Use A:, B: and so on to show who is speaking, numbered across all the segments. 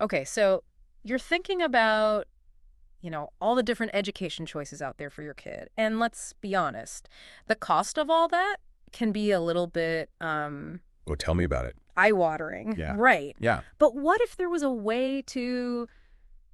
A: Okay, so you're thinking about, all the different education choices out there for your kid. And let's be honest, the cost of all that can be a little bit
B: Oh, tell me about it.
A: eye-watering.
B: Yeah.
A: Right.
B: Yeah.
A: But what if there was a way to,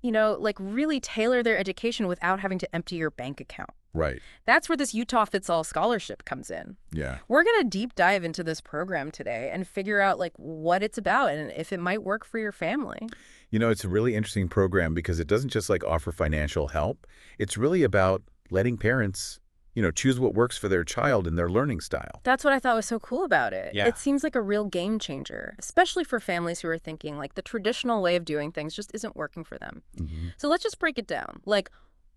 A: like really tailor their education without having to empty your bank account?
B: Right.
A: That's where this Utah Fits All scholarship comes in.
B: Yeah.
A: We're going to deep dive into this program today and figure out like what it's about and if it might work for your family.
B: It's a really interesting program because it doesn't just like offer financial help. It's really about letting parents, choose what works for their child and their learning style.
A: That's what I thought was so cool about it.
B: Yeah.
A: It seems like a real game changer, especially for families who are thinking like the traditional way of doing things just isn't working for them.
B: Hmm.
A: So let's just break it down. Like,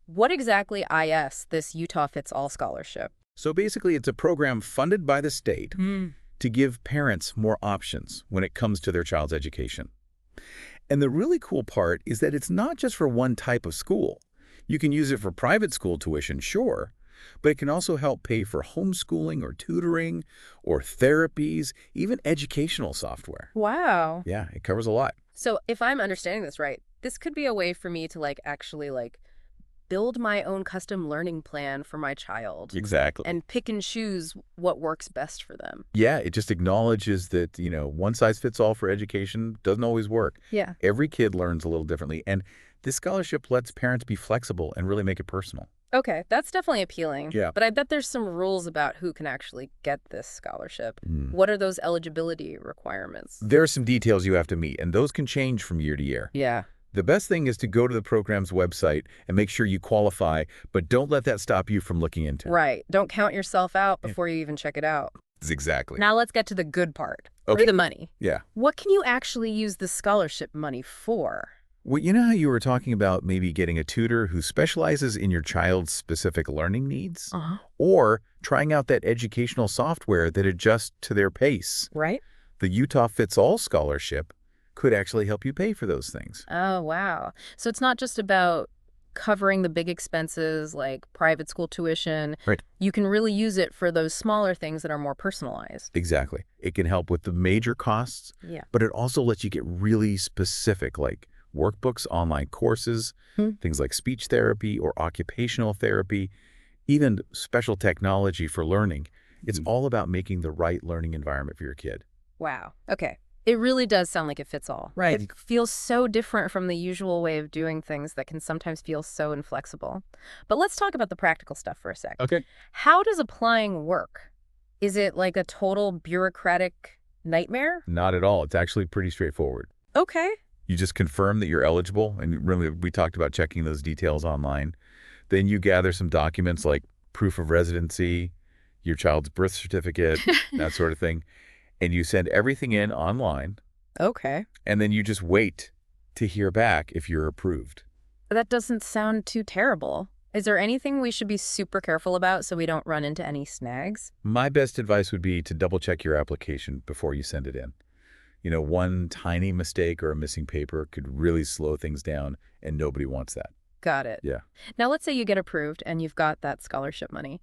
A: what exactly is this Utah Fits All scholarship?
B: So basically, it's a program funded by the state
A: Mm.
B: to give parents more options when it comes to their child's education. And the really cool part is that it's not just for one type of school. You can use it for private school tuition, sure, but it can also help pay for homeschooling or tutoring or therapies, even educational software.
A: Wow.
B: Yeah, it covers a lot.
A: So if I'm understanding this right, this could be a way for me to like actually like build my own custom learning plan for my child
B: Exactly.
A: and pick and choose what works best for them.
B: Yeah, it just acknowledges that, one size fits all for education doesn't always work.
A: Yeah.
B: Every kid learns a little differently, and this scholarship lets parents be flexible and really make it personal.
A: Okay, that's definitely appealing.
B: Yeah.
A: But I bet there's some rules about who can actually get this scholarship.
B: Mm.
A: What are those eligibility requirements?
B: There are some details you have to meet, and those can change from year to year.
A: Yeah.
B: The best thing is to go to the program's website and make sure you qualify, but don't let that stop you from looking into it.
A: Right. Don't count yourself out before you even check it out.
B: Exactly.
A: Now let's get to the good part.
B: Okay.
A: Or the money.
B: Yeah.
A: What can you actually use the scholarship money for?
B: Well, you know how you were talking about maybe getting a tutor who specializes in your child's specific learning needs?
A: Uh-huh.
B: Or trying out that educational software that adjusts to their pace?
A: Right?
B: The Utah Fits All scholarship could actually help you pay for those things.
A: Oh, wow. So it's not just about covering the big expenses like private school tuition.
B: Right.
A: You can really use it for those smaller things that are more personalized.
B: Exactly. It can help with the major costs,
A: Yeah.
B: but it also lets you get really specific, like workbooks, online courses, things like speech therapy or occupational therapy, even special technology for learning. It's all about making the right learning environment for your kid.
A: Wow. Okay. It really does sound like it fits all.
B: Right.
A: It feels so different from the usual way of doing things that can sometimes feel so inflexible. But let's talk about the practical stuff for a sec.
B: Okay.
A: How does applying work? Is it like a total bureaucratic nightmare?
B: Not at all. It's actually pretty straightforward.
A: Okay.
B: You just confirm that you're eligible, and really, we talked about checking those details online. Then you gather some documents like proof of residency, your child's birth certificate, that sort of thing, and you send everything in online,
A: Okay.
B: and then you just wait to hear back if you're approved.
A: That doesn't sound too terrible. Is there anything we should be super careful about so we don't run into any snags?
B: My best advice would be to double-check your application before you send it in. One tiny mistake or a missing paper could really slow things down, and nobody wants that.
A: Got it.
B: Yeah.
A: Now, let's say you get approved and you've got that scholarship money.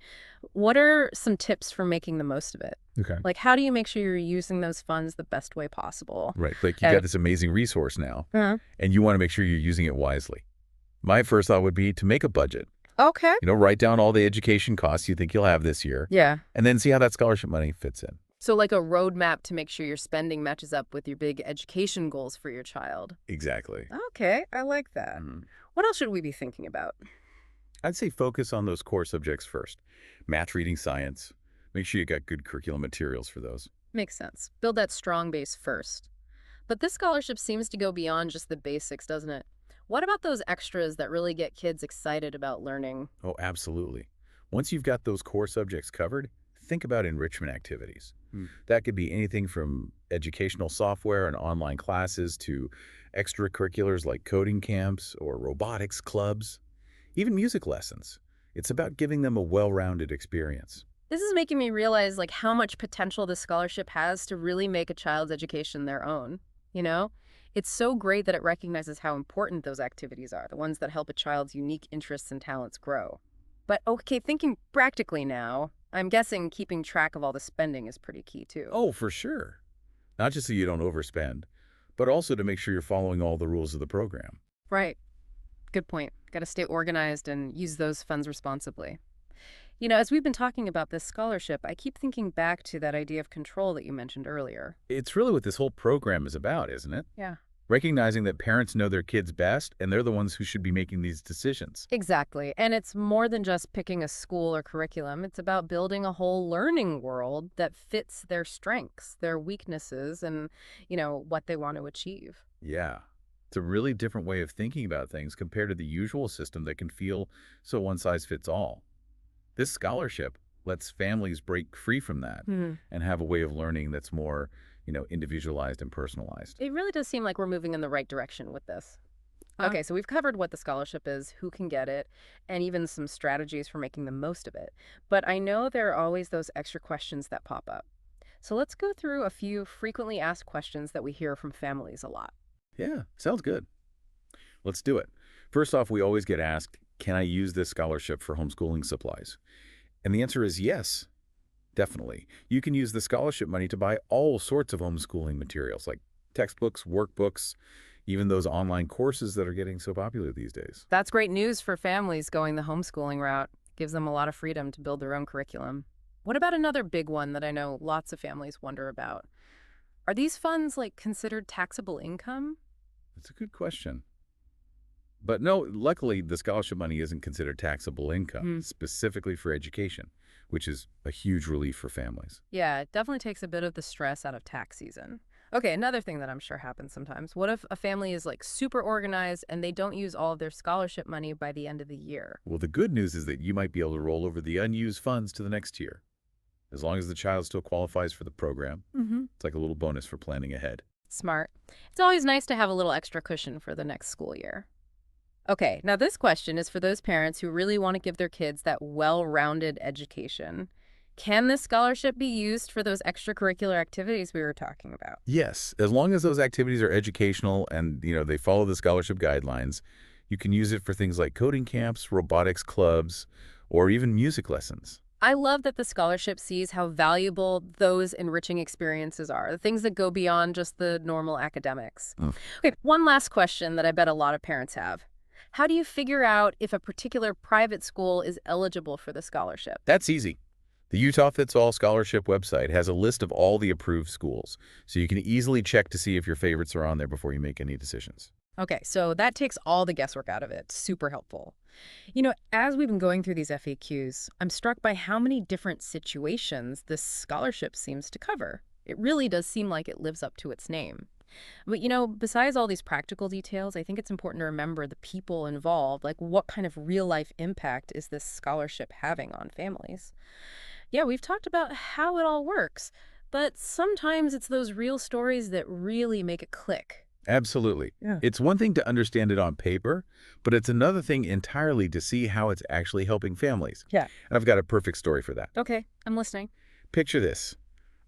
A: What are some tips for making the most of it?
B: Okay.
A: Like, how do you make sure you're using those funds the best way possible?
B: Right. Like you got this amazing resource now,
A: Uh-huh.
B: and you want to make sure you're using it wisely. My first thought would be to make a budget.
A: Okay.
B: Write down all the education costs you think you'll have this year,
A: Yeah.
B: and then see how that scholarship money fits in.
A: So like a roadmap to make sure your spending matches up with your big education goals for your child.
B: Exactly.
A: Okay, I like that. What else should we be thinking about?
B: I'd say focus on those core subjects first. Math, reading, science. Make sure you got good curriculum materials for those.
A: Makes sense. Build that strong base first. But this scholarship seems to go beyond just the basics, doesn't it? What about those extras that really get kids excited about learning?
B: Oh, absolutely. Once you've got those core subjects covered, think about enrichment activities. That could be anything from educational software and online classes to extracurriculars like coding camps or robotics clubs, even music lessons. It's about giving them a well-rounded experience.
A: This is making me realize like how much potential this scholarship has to really make a child's education their own, It's so great that it recognizes how important those activities are, the ones that help a child's unique interests and talents grow. But okay, thinking practically now, I'm guessing keeping track of all the spending is pretty key too.
B: Oh, for sure. Not just so you don't overspend, but also to make sure you're following all the rules of the program.
A: Right. Good point. Got to stay organized and use those funds responsibly. As we've been talking about this scholarship, I keep thinking back to that idea of control that you mentioned earlier.
B: It's really what this whole program is about, isn't it?
A: Yeah.
B: Recognizing that parents know their kids best, and they're the ones who should be making these decisions.
A: Exactly. And it's more than just picking a school or curriculum. It's about building a whole learning world that fits their strengths, their weaknesses, and, what they want to achieve.
B: Yeah. It's a really different way of thinking about things compared to the usual system that can feel so one size fits all. This scholarship lets families break free from that
A: Hmm.
B: and have a way of learning that's more, individualized and personalized.
A: It really does seem like we're moving in the right direction with this.
B: Uh,
A: Okay, so we've covered what the scholarship is, who can get it, and even some strategies for making the most of it. But I know there are always those extra questions that pop up. So let's go through a few frequently asked questions that we hear from families a lot.
B: yeah, sounds good. Let's do it. First off, we always get asked, can I use this scholarship for homeschooling supplies? And the answer is yes, definitely. You can use the scholarship money to buy all sorts of homeschooling materials like textbooks, workbooks, even those online courses that are getting so popular these days.
A: That's great news for families going the homeschooling route. Gives them a lot of freedom to build their own curriculum. What about another big one that I know lots of families wonder about? Are these funds considered taxable income?
B: That's a good question. But no, luckily, the scholarship money isn't considered taxable income,
A: Hmm.
B: specifically for education, which is a huge relief for families.
A: Yeah, it definitely takes a bit of the stress out of tax season. Okay, another thing that I'm sure happens sometimes. What if a family is super organized and they don't use all of their scholarship money by the end of the year?
B: Well, the good news is that you might be able to roll over the unused funds to the next year. As long as the child still qualifies for the program,
A: Mm-hmm.
B: it's like a little bonus for planning ahead.
A: Smart. It's always nice to have a little extra cushion for the next school year. Okay, now this question is for those parents who really want to give their kids that well-rounded education. Can this scholarship be used for those extracurricular activities we were talking about?
B: Yes, as long as those activities are educational and, they follow the scholarship guidelines, you can use it for things like coding camps, robotics clubs, or even music lessons.
A: I love that the scholarship sees how valuable those enriching experiences are, the things that go beyond just the normal academics.
B: Mm.
A: Okay, one last question that I bet a lot of parents have. How do you figure out if a particular private school is eligible for the scholarship?
B: That's easy. The Utah Fits All Scholarship website has a list of all the approved schools, so you can easily check to see if your favorites are on there before you make any decisions.
A: Okay, so that takes all the guesswork out of it. Super helpful. As we've been going through these FAQs, I'm struck by how many different situations this scholarship seems to cover. It really does seem like it lives up to its name. But, besides all these practical details, I think it's important to remember the people involved. Like, what kind of real-life impact is this scholarship having on families? Yeah, we've talked about how it all works, but sometimes it's those real stories that really make it click.
B: Absolutely.
A: Yeah.
B: It's one thing to understand it on paper, but it's another thing entirely to see how it's actually helping families.
A: Yeah.
B: And I've got a perfect story for that.
A: Okay, I'm listening.
B: Picture this.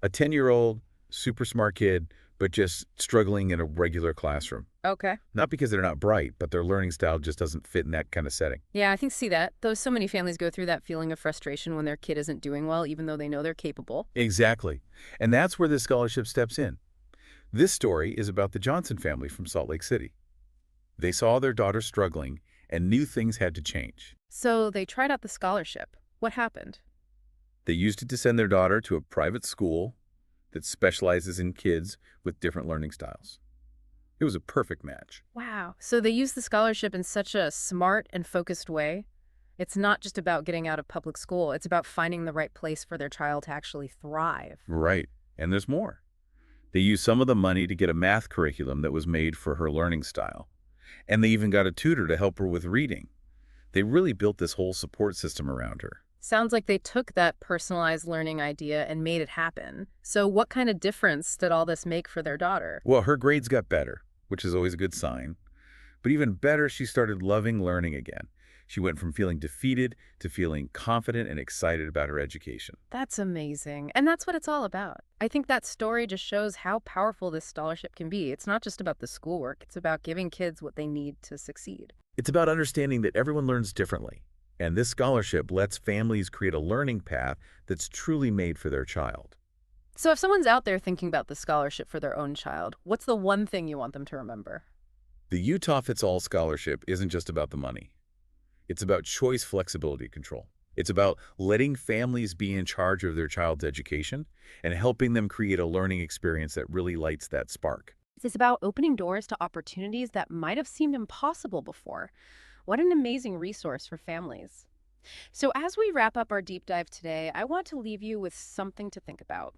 B: A 10-year-old, super smart kid, but just struggling in a regular classroom.
A: Okay.
B: Not because they're not bright, but their learning style just doesn't fit in that kind of setting.
A: Yeah, I can see that. Though so many families go through that feeling of frustration when their kid isn't doing well, even though they know they're capable.
B: Exactly. And that's where this scholarship steps in. This story is about the Johnson family from Salt Lake City. They saw their daughter struggling and knew things had to change.
A: So they tried out the scholarship. What happened?
B: They used it to send their daughter to a private school that specializes in kids with different learning styles. It was a perfect match.
A: Wow. So they used the scholarship in such a smart and focused way. It's not just about getting out of public school. It's about finding the right place for their child to actually thrive.
B: Right. And there's more. They used some of the money to get a math curriculum that was made for her learning style. And they even got a tutor to help her with reading. They really built this whole support system around her.
A: Sounds like they took that personalized learning idea and made it happen. So what kind of difference did all this make for their daughter?
B: Well, her grades got better, which is always a good sign. But even better, she started loving learning again. She went from feeling defeated to feeling confident and excited about her education.
A: That's amazing. And that's what it's all about. I think that story just shows how powerful this scholarship can be. It's not just about the schoolwork. It's about giving kids what they need to succeed.
B: It's about understanding that everyone learns differently. And this scholarship lets families create a learning path that's truly made for their child.
A: So if someone's out there thinking about the scholarship for their own child, what's the one thing you want them to remember?
B: The Utah Fits All scholarship isn't just about the money. It's about choice flexibility control. It's about letting families be in charge of their child's education and helping them create a learning experience that really lights that spark.
A: It's about opening doors to opportunities that might have seemed impossible before. What an amazing resource for families. So, as we wrap up our deep dive today, I want to leave you with something to think about.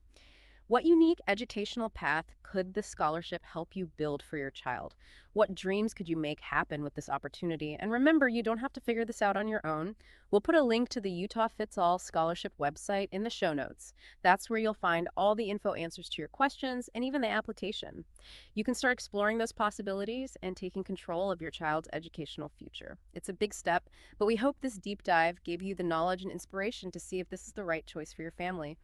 A: What unique educational path could this scholarship help you build for your child? What dreams could you make happen with this opportunity? And remember, you don't have to figure this out on your own. We'll put a link to the Utah Fits All Scholarship website in the show notes. That's where you'll find all the info answers to your questions and even the application. You can start exploring those possibilities and taking control of your child's educational future. It's a big step, but we hope this deep dive gave you the knowledge and inspiration to see if this is the right choice for your family.